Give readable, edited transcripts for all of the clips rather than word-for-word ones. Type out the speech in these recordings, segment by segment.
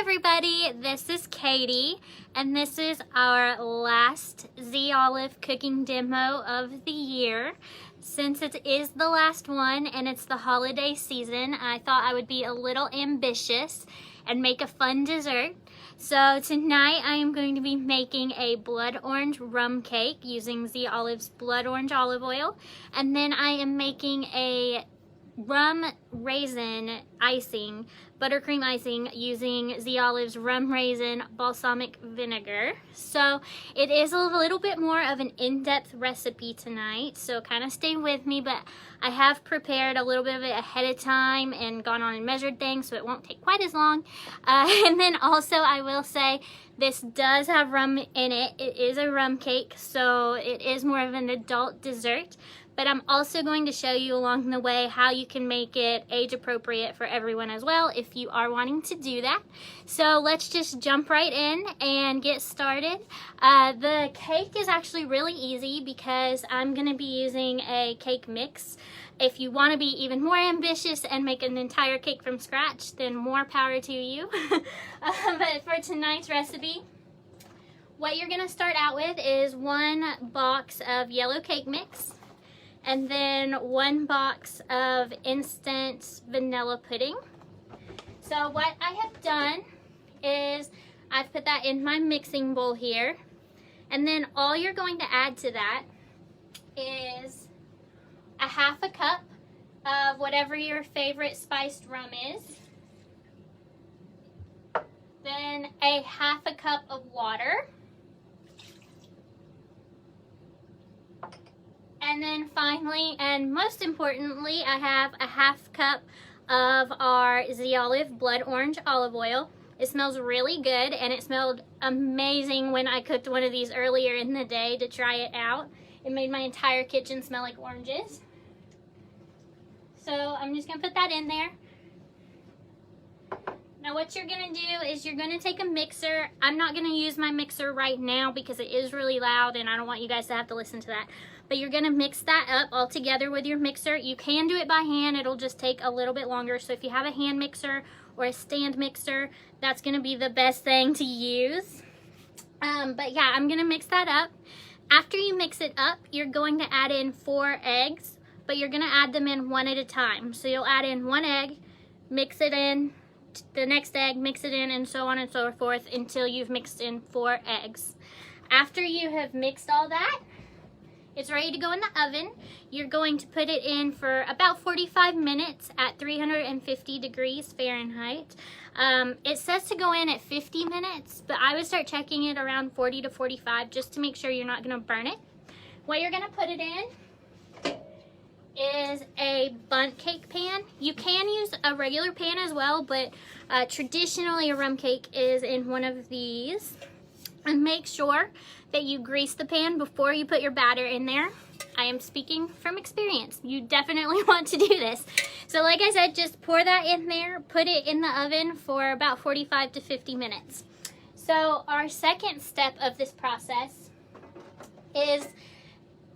everybody, this is Katie, and this is our last Z Olive cooking demo of the year. Since it is the last one and it's the holiday season, I thought I would be a little ambitious and make a fun dessert. So tonight I am going to be making a blood orange rum cake using Z Olive's blood orange olive oil, and then I am making a rum raisin icing, buttercream icing, using Z Olive's rum raisin balsamic vinegar. So it is a little bit more of an in-depth recipe tonight, so kind of stay with me, but I have prepared a little bit of it ahead of time and gone on and measured things, so it won't take quite as long. And then also I will say this does have rum in it. It is a rum cake, so it is more of an adult dessert. But I'm also going to show you along the way how you can make it age appropriate for everyone as well if you are wanting to do that. So let's just jump right in and get started. The cake is actually really easy because I'm going to be using a cake mix. If you want to be even more ambitious and make an entire cake from scratch, then more power to you. But for tonight's recipe, what you're going to start out with is 1 box of yellow cake mix, and then 1 box of instant vanilla pudding. So what I have done is I've put that in my mixing bowl here, and then all you're going to add to that is a 1/2 cup of whatever your favorite spiced rum is, then a 1/2 cup of water, and then finally, and most importantly, I have a 1/2 cup of our Z Olive blood orange olive oil. It smells really good, and it smelled amazing when I cooked one of these earlier in the day to try it out. It made my entire kitchen smell like oranges. So I'm just gonna put that in there. Now what you're gonna do is you're gonna take a mixer. I'm not gonna use my mixer right now because it is really loud and I don't want you guys to have to listen to that. But you're gonna mix that up all together with your mixer. You can do it by hand, it'll just take a little bit longer. So if you have a hand mixer or a stand mixer, that's gonna be the best thing to use. But yeah, I'm gonna mix that up. After you mix it up, you're going to add in 4 eggs, but you're gonna add them in one at a time. So you'll add in 1 egg, mix it in, the next egg, mix it in, and so on and so forth until you've mixed in 4 eggs. After you have mixed all that, it's ready to go in the oven. You're going to put it in for about 45 minutes at 350 degrees Fahrenheit. It says to go in at 50 minutes, but I would start checking it around 40 to 45 just to make sure you're not gonna burn it. What you're gonna put it in is a bundt cake pan. You can use a regular pan as well, but traditionally a rum cake is in one of these. And make sure that you grease the pan before you put your batter in there. I am speaking from experience. You definitely want to do this. So like I said, just pour that in there, put it in the oven for about 45 to 50 minutes. So our second step of this process is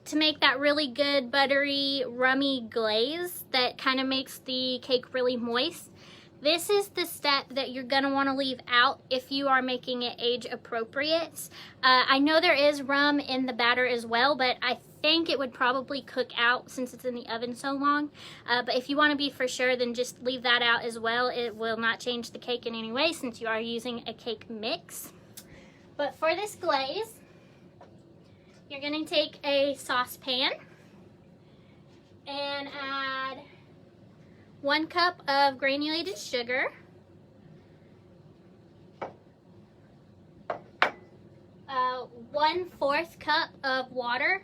to make that really good buttery rummy glaze that kind of makes the cake really moist. This is the step that you're gonna wanna leave out if you are making it age appropriate. I know there is rum in the batter as well, but I think it would probably cook out since it's in the oven so long. But if you wanna be for sure, then just leave that out as well. It will not change the cake in any way since you are using a cake mix. But for this glaze, you're gonna take a saucepan and add 1 cup of granulated sugar, 1/4 cup of water,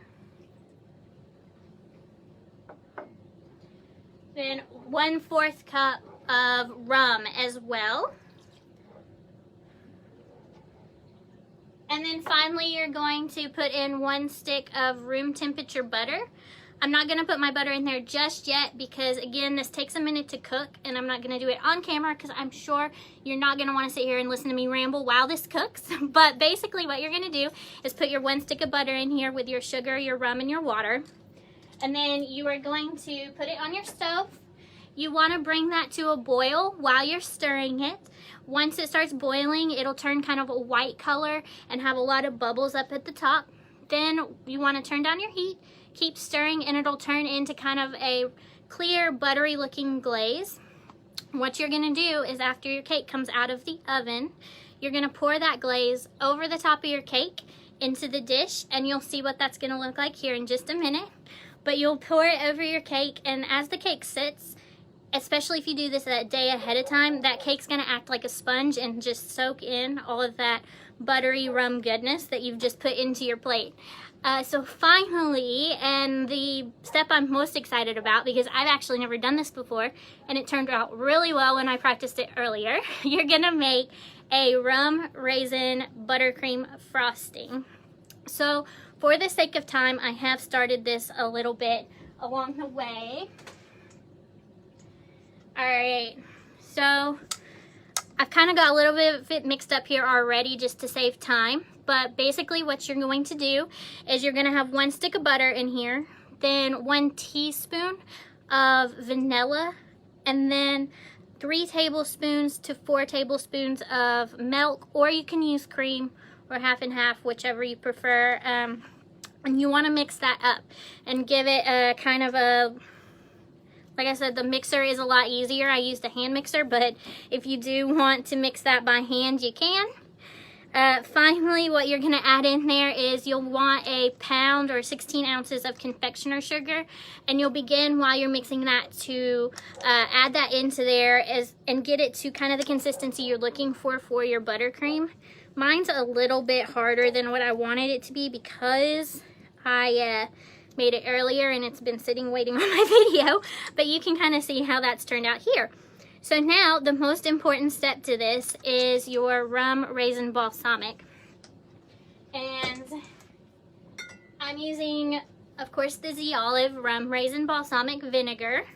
then 1/4 cup of rum as well. And then finally, you're going to put in 1 stick of room temperature butter. I'm not gonna put my butter in there just yet because again, this takes a minute to cook and I'm not gonna do it on camera because I'm sure you're not gonna wanna sit here and listen to me ramble while this cooks. But basically what you're gonna do is put your 1 stick of butter in here with your sugar, your rum, and your water. And then you are going to put it on your stove. You want to bring that to a boil while you're stirring it. Once it starts boiling, it'll turn kind of a white color and have a lot of bubbles up at the top. Then you want to turn down your heat, keep stirring, and it'll turn into kind of a clear, buttery looking glaze. What you're going to do is after your cake comes out of the oven, you're going to pour that glaze over the top of your cake into the dish, and you'll see what that's going to look like here in just a minute. But you'll pour it over your cake, and as the cake sits, especially if you do this a day ahead of time, that cake's going to act like a sponge and just soak in all of that buttery rum goodness that you've just put into your plate. So finally, and the step I'm most excited about, because I've actually never done this before and it turned out really well when I practiced it earlier, you're gonna make a rum raisin buttercream frosting. So for the sake of time, I have started this a little bit along the way. Alright, so I've kind of got a little bit of it mixed up here already just to save time. But basically what you're going to do is you're going to have 1 stick of butter in here, then 1 teaspoon of vanilla, and then 3 tablespoons to 4 tablespoons of milk, or you can use cream or half and half, whichever you prefer. And you want to mix that up and give it a kind of a, like I said, the mixer is a lot easier. I used a hand mixer, but if you do want to mix that by hand, you can. Finally, what you're going to add in there is you'll want a pound or 16 ounces of confectioner sugar, and you'll begin while you're mixing that to add that into there and get it to kind of the consistency you're looking for your buttercream. Mine's a little bit harder than what I wanted it to be because I made it earlier and it's been sitting waiting on my video, but you can kind of see how that's turned out here. So now the most important step to this is your rum raisin balsamic. And I'm using, of course, the Z Olive rum raisin balsamic vinegar.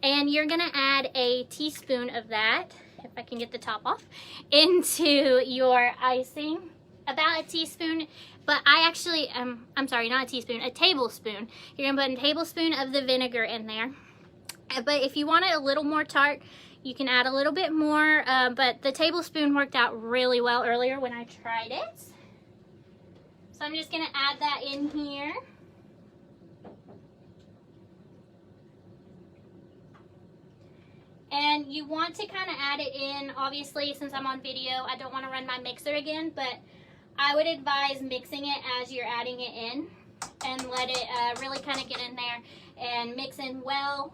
And you're gonna add a teaspoon of that, if I can get the top off, into your icing. About a teaspoon, but I actually, I'm sorry, not a teaspoon, a tablespoon. You're gonna put a tablespoon of the vinegar in there. But if you want it a little more tart, you can add a little bit more, but the tablespoon worked out really well earlier when I tried it. So I'm just going to add that in here. And you want to kind of add it in, obviously, since I'm on video, I don't want to run my mixer again, but I would advise mixing it as you're adding it in and let it really kind of get in there and mix in well.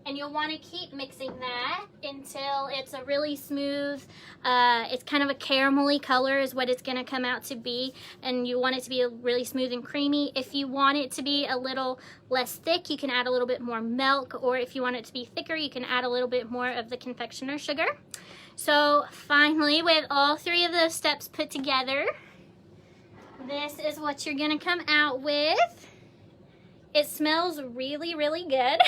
And you'll want to keep mixing that until it's a really smooth, it's kind of a caramelly color is what it's going to come out to be. And you want it to be really smooth and creamy. If you want it to be a little less thick, you can add a little bit more milk. Or if you want it to be thicker, you can add a little bit more of the confectioner sugar. So finally, with all 3 of those steps put together, this is what you're going to come out with. It smells really, really good.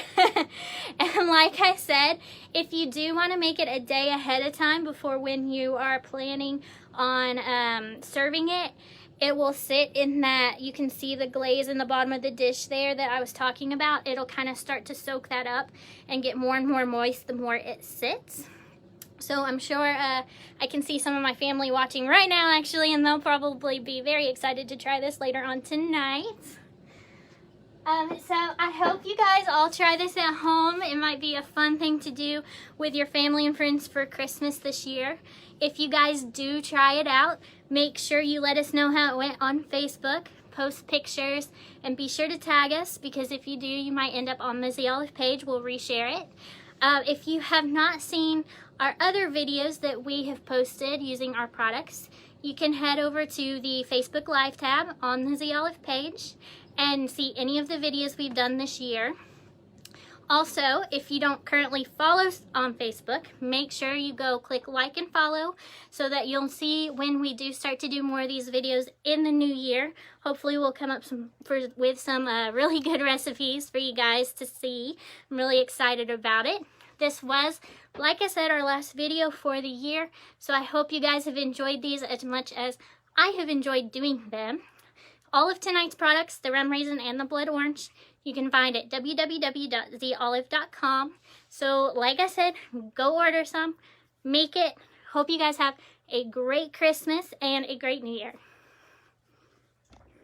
And like I said, if you do want to make it a day ahead of time before when you are planning on serving it, it will sit in that, you can see the glaze in the bottom of the dish there that I was talking about. It'll kind of start to soak that up and get more and more moist the more it sits. So I'm sure I can see some of my family watching right now actually, and they'll probably be very excited to try this later on tonight. So I hope you guys all try this at home. It might be a fun thing to do with your family and friends for Christmas this year. If you guys do try it out, make sure you let us know how it went on Facebook. Post pictures and be sure to tag us, because if you do, you might end up on the Z Olive page. We'll reshare it. If you have not seen our other videos that we have posted using our products, you can head over to the Facebook Live tab on the Z Olive page and see any of the videos we've done this year. Also, if you don't currently follow us on Facebook, make sure you go click like and follow so that you'll see when we do start to do more of these videos in the new year. Hopefully we'll come up with some really good recipes for you guys to see. I'm really excited about it. This was, like I said, our last video for the year, so I hope you guys have enjoyed these as much as I have enjoyed doing them. All of tonight's products, the rum raisin and the blood orange, you can find at www.zolive.com. So like I said, go order some, make it. Hope you guys have a great Christmas and a great New Year.